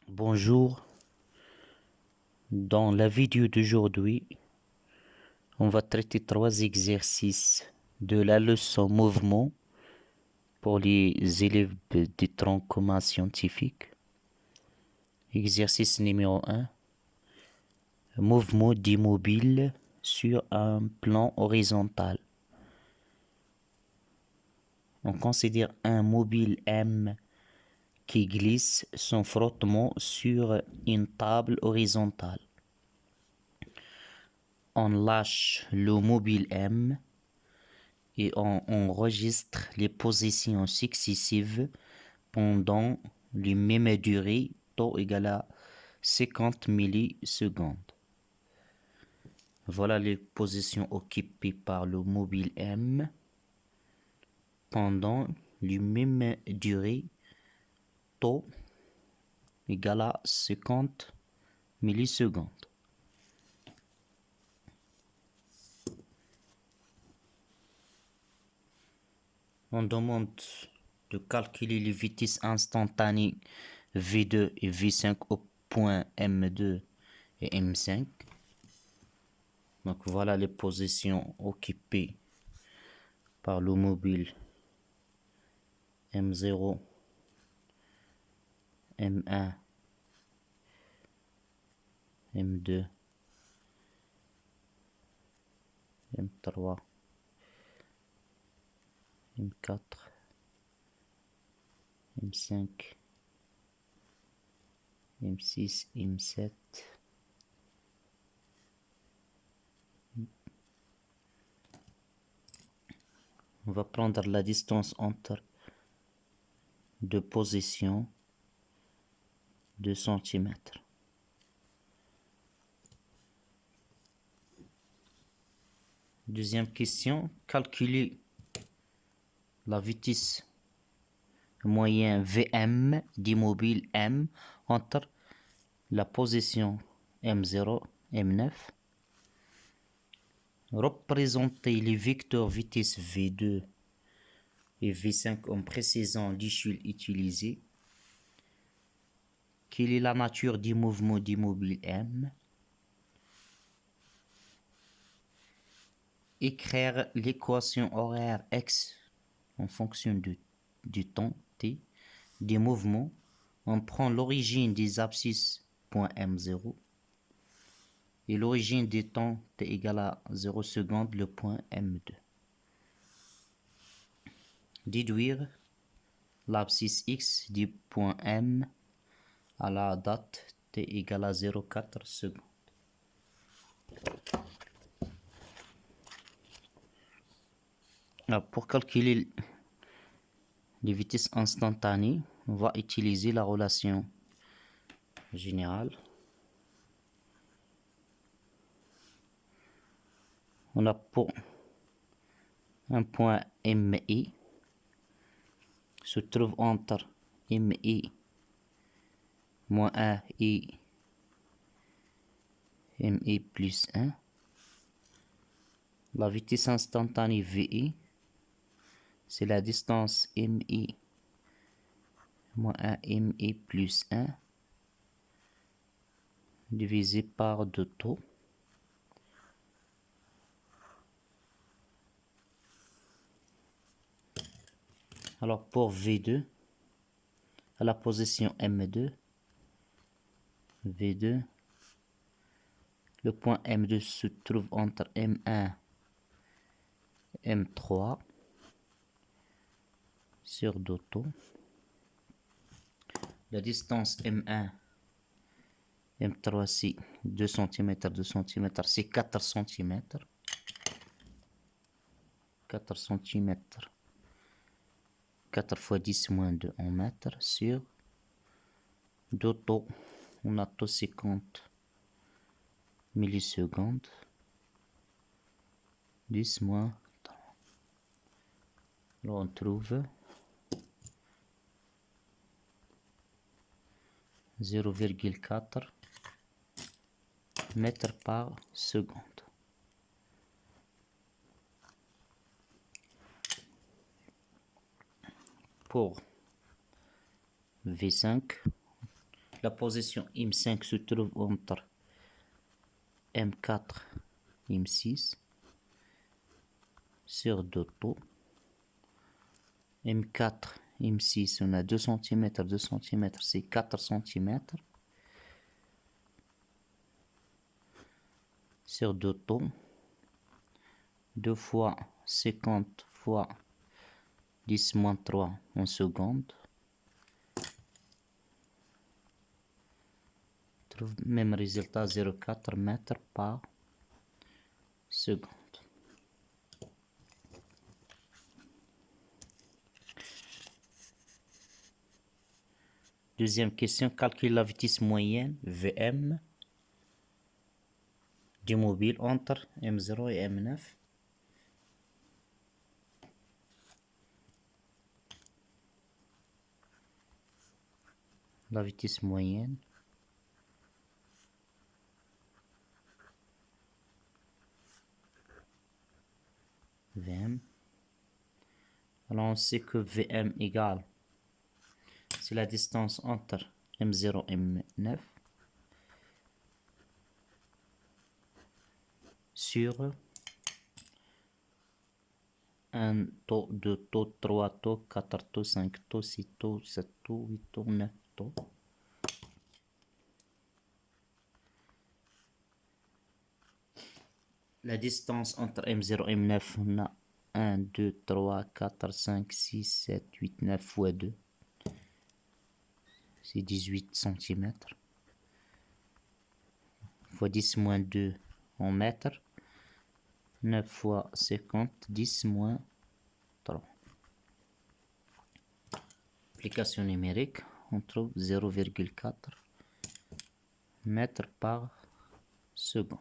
Bonjour, dans la vidéo d'aujourd'hui, on va traiter 3 exercices de la leçon mouvement pour les élèves des troncs communs scientifiques. Exercice numéro 1, mouvement d'immobile sur un plan horizontal. On considère un mobile M qui glisse son frottement sur une table horizontale. On lâche le mobile M et on enregistre les positions successives pendant les mêmes durées, temps égal à 50 millisecondes. Voilà les positions occupées par le mobile M pendant les mêmes durées, temps égal à 50 millisecondes. On demande de calculer les vitesses instantanées V2 et V5 au point M2 et M5. Donc voilà les positions occupées par le mobile M0, M1, M2, M3, M4, M5, M6, M7. On va prendre la distance entre deux positions, 2 cm. Deuxième question, calculer la vitesse moyenne Vm d'immobile M entre la position M0 et M9. Représenter les vecteurs vitesse V2 et V5 en précisant l'échelle utilisée. Quelle est la nature du mouvement d'immobile M? Écrire l'équation horaire X en fonction du temps T des mouvements. On prend l'origine des abscisses point M0 et l'origine des temps T égale à 0 secondes le point M2. Déduire l'abscisse X du point M à la date T égale à 0,4 secondes. Alors, pour calculer les vitesses instantanées, on va utiliser la relation générale. On a pour un point MI se trouve entre MI moins 1 et MI plus 1. La vitesse instantanée VI, c'est la distance MI moins 1 MI plus 1 divisé par 2 taux. Alors pour V2, à la position M2, V2, le point M2 se trouve entre M1 et M3 sur 2 taux. La distance M1, M3 c'est 2 cm, 2 cm, c'est 4 cm. 4 cm. 4 fois 10 moins 2 en mètres sur 2 taux. On a taux 50 millisecondes. 10 moins 30. Alors on trouve 0,4 mètres par seconde. Pour V5, La position M5 se trouve entre M4 et M6 sur 2 taux. M4, M6, on a 2 cm, 2 cm, c'est 4 cm sur 2 taux. 2 fois 50 fois 10 moins 3 en seconde. Trouve même résultat 0,4 mètres par seconde. Deuxième question, calcule la vitesse moyenne Vm du mobile entre M0 et M9. La vitesse moyenne Vm. Alors on sait que Vm égale, c'est la distance entre M0 et M9 sur 1 taux, 2 taux, 3 taux, 4 taux, 5 taux, 6 taux, 7 taux, 8 taux, 9 taux. La distance entre M0 et M9, on a 1, 2, 3, 4, 5, 6, 7, 8, 9 fois 2. C'est 18 cm. Fois 10 moins 2 en mètres. 9 fois 50, 10 moins 3. Application numérique, on trouve 0,4 mètres par seconde.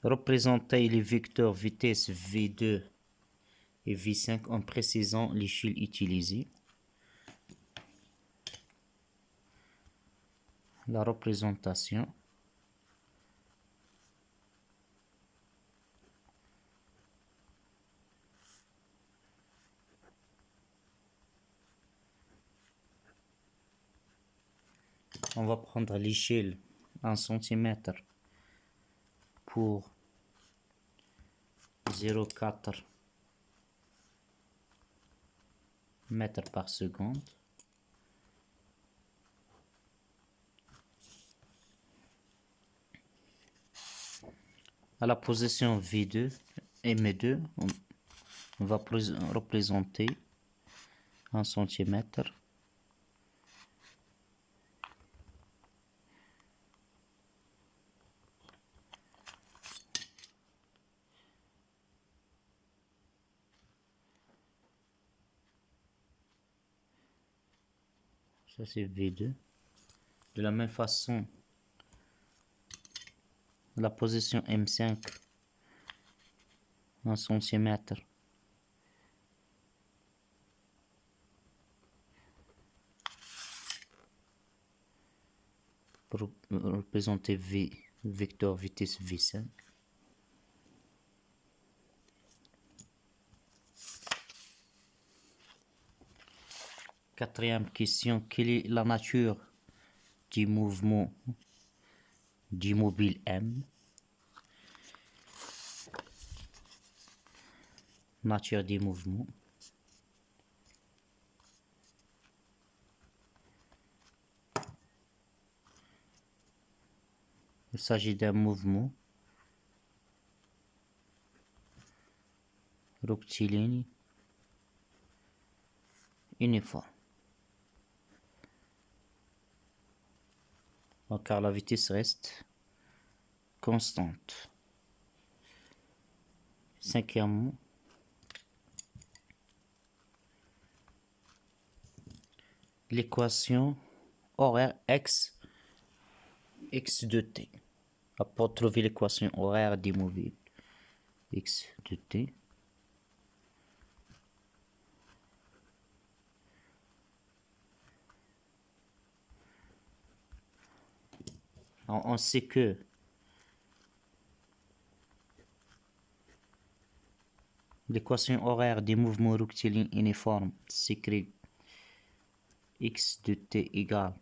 Représenter les vecteurs vitesse V2 et V5 en précisant l'échelle utilisée. La représentation. On va prendre l'échelle 1 cm pour 0,4 mètres par seconde. À la position V2, M2, on va représenter 1 cm. Ça c'est V2. De la même façon, la position M5, 1 cm. Pour représenter vecteur vitesse V5. Quatrième question, quelle est la nature du mouvement du mobile M? Nature du mouvement. Il s'agit d'un mouvement rectiligne uniforme. Car la vitesse reste constante. Cinquièmement, l'équation horaire x de t. Pour trouver l'équation horaire des mobiles x de t, on sait que L'équation horaire des mouvements rectilignes uniformes s'écrit x de t égale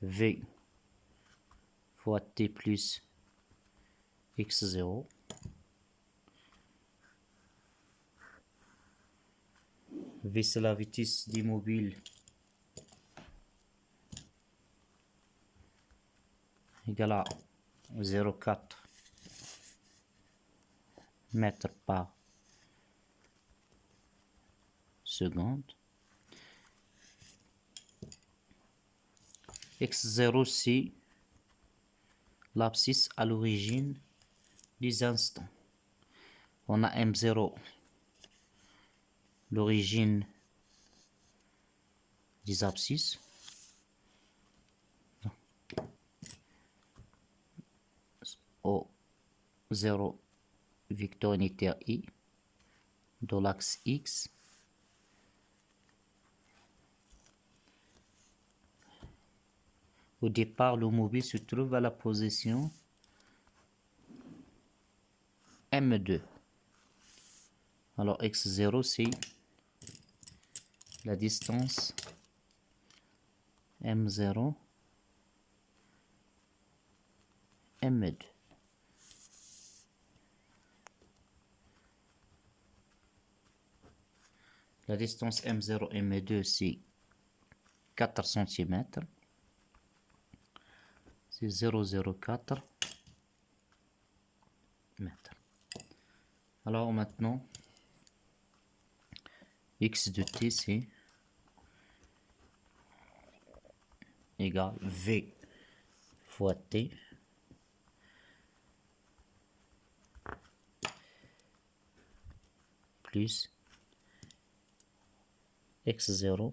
v fois t plus x0 v c'est la vitesse d'immobile égale à 0,4 mètres par seconde. x0 c'est l'abscisse à l'origine des instants. On a m0 l'origine des abscisses. Au 0 vecteur unitaire i de l'axe x au départ le mobile se trouve à la position m2. Alors x0 c'est la distance m0 m2. La distance M0 M2 c'est 4 cm. C'est 0,04 mètres. Alors maintenant, x de t c'est égal v fois t plus x0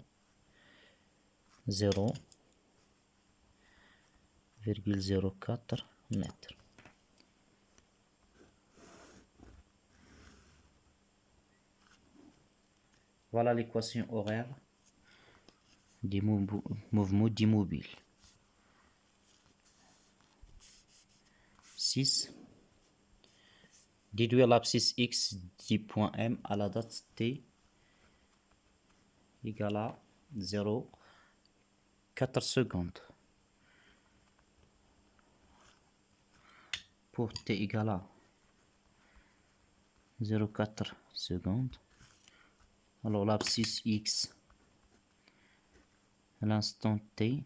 0,04 mètres. Voilà l'équation horaire des mouvements d'immobile. 6. Déduire l'abscisse x du point M à la date t égale à 0,4 secondes. Pour t égale à 0,4 secondes. Alors l'abscisse x à l'instant t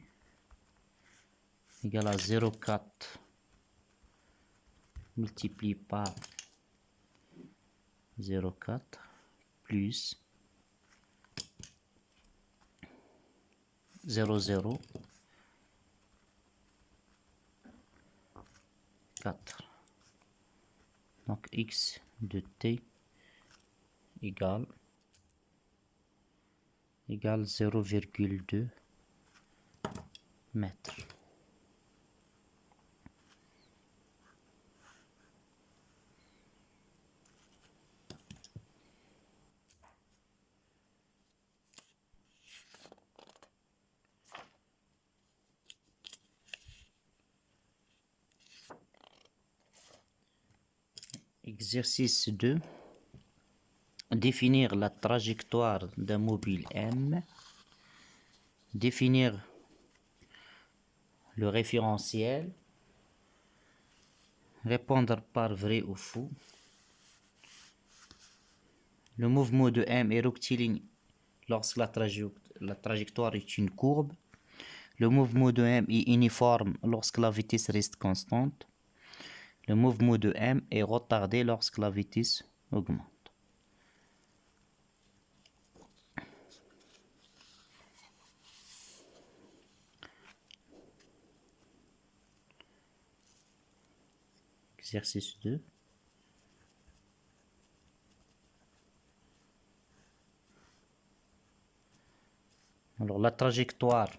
égale à 0,4 multiplié par 0,4 plus 0,04. Donc x de t égale 0,2 mètres. Exercice 2. Définir la trajectoire d'un mobile M. Définir le référentiel. Répondre par vrai ou faux. Le mouvement de M est rectiligne lorsque la trajectoire est une courbe. Le mouvement de M est uniforme lorsque la vitesse reste constante. Le mouvement de M est retardé lorsque la vitesse augmente. Exercice 2. Alors la trajectoire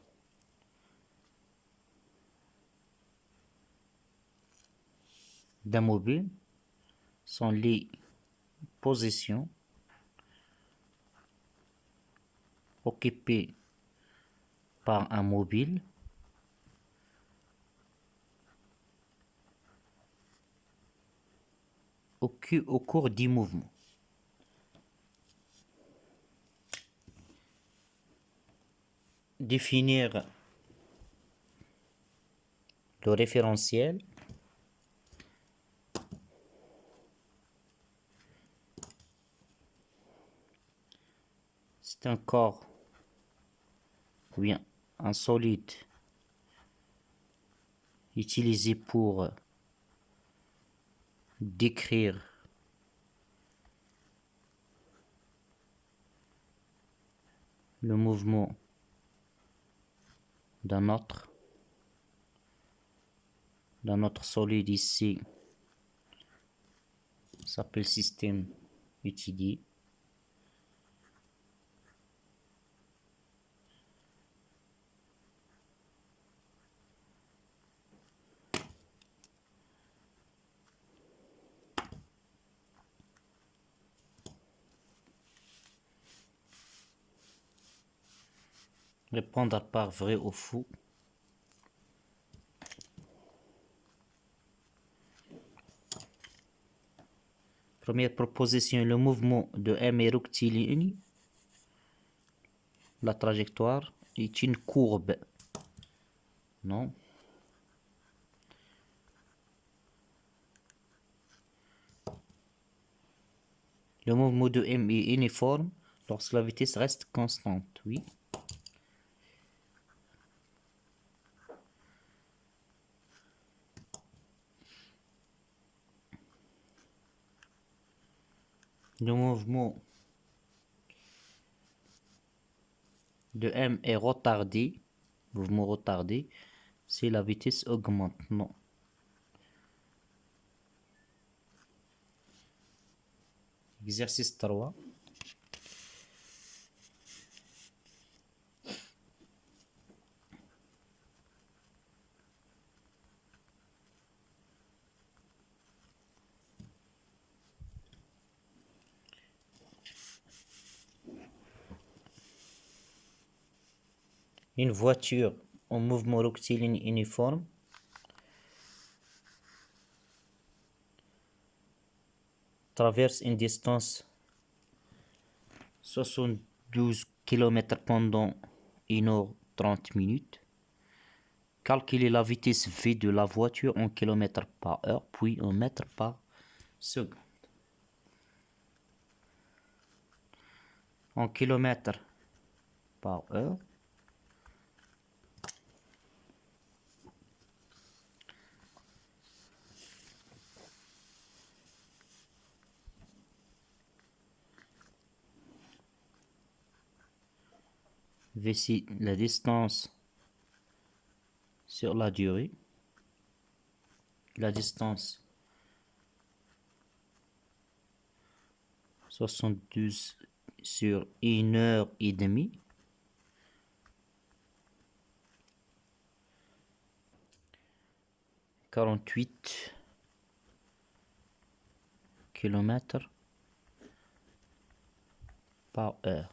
d'un mobile sont les positions occupées par un mobile au cours du mouvement. Définir le référentiel. C'est un corps ou bien un solide utilisé pour décrire le mouvement d'un autre solide ici s'appelle système étudié. Répondre par vrai ou faux. Première proposition, le mouvement de M est rectiligne. La trajectoire est une courbe. Non. Le mouvement de M est uniforme lorsque la vitesse reste constante. Oui. Le mouvement de M est retardé. Mouvement retardé si la vitesse augmente. Non. Exercice 3. Une voiture en mouvement rectiligne uniforme traverse une distance 72 km pendant 1h30. Calculez la vitesse V de la voiture en km par heure, puis en mètres par seconde. En km par heure. Voici la distance sur la durée. La distance 72 sur 1h30. « 48 km par heure.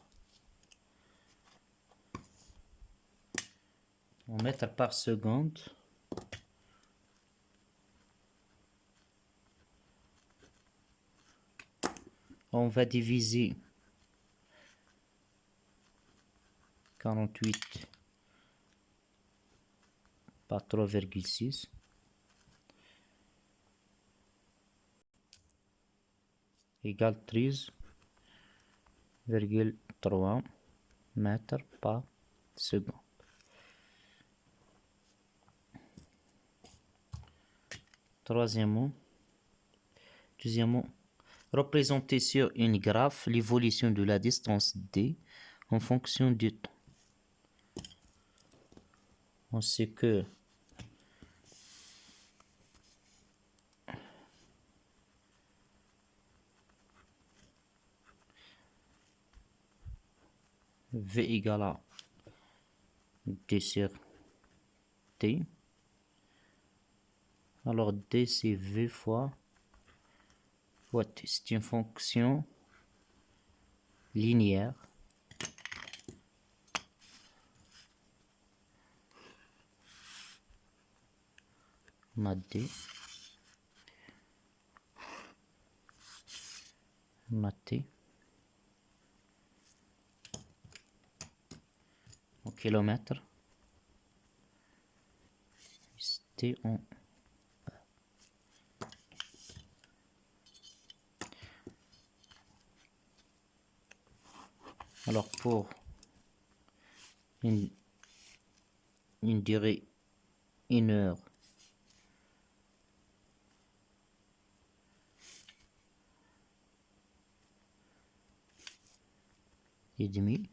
En mètres par seconde. On va diviser 48 par 3,6 égale 13,3 mètres par seconde. Deuxièmement, représenter sur une graphe l'évolution de la distance D en fonction du temps. On sait que V égale à D sur T. Alors D c'est V fois T. C'est une fonction linéaire. On a D. On a T en kilomètres. T en alors pour une durée 1 heure et demie,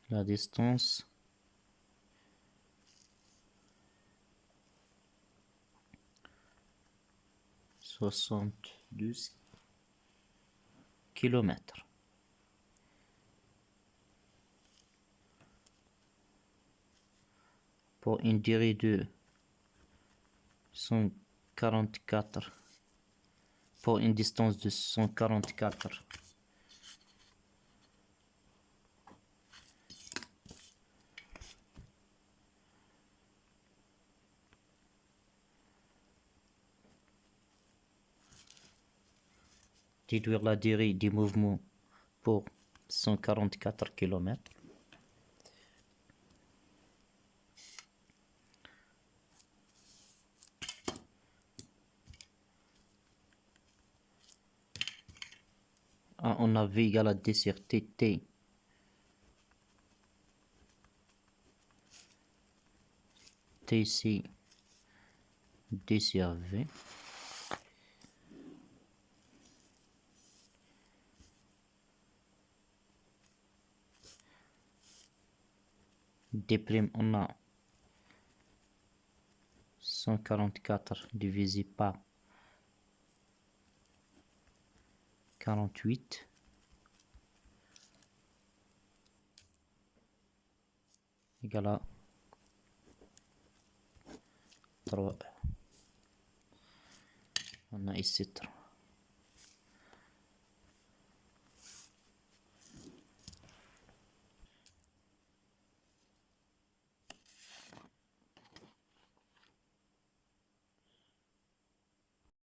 la distance (72 kilomètres). Pour une durée de 144, pour une distance de 144 déduire la durée du mouvement pour 144 km. On a V égale à D sur T, c'est D sur V. D', on a 144 divisé par 48 égale à 3. On a ici 3.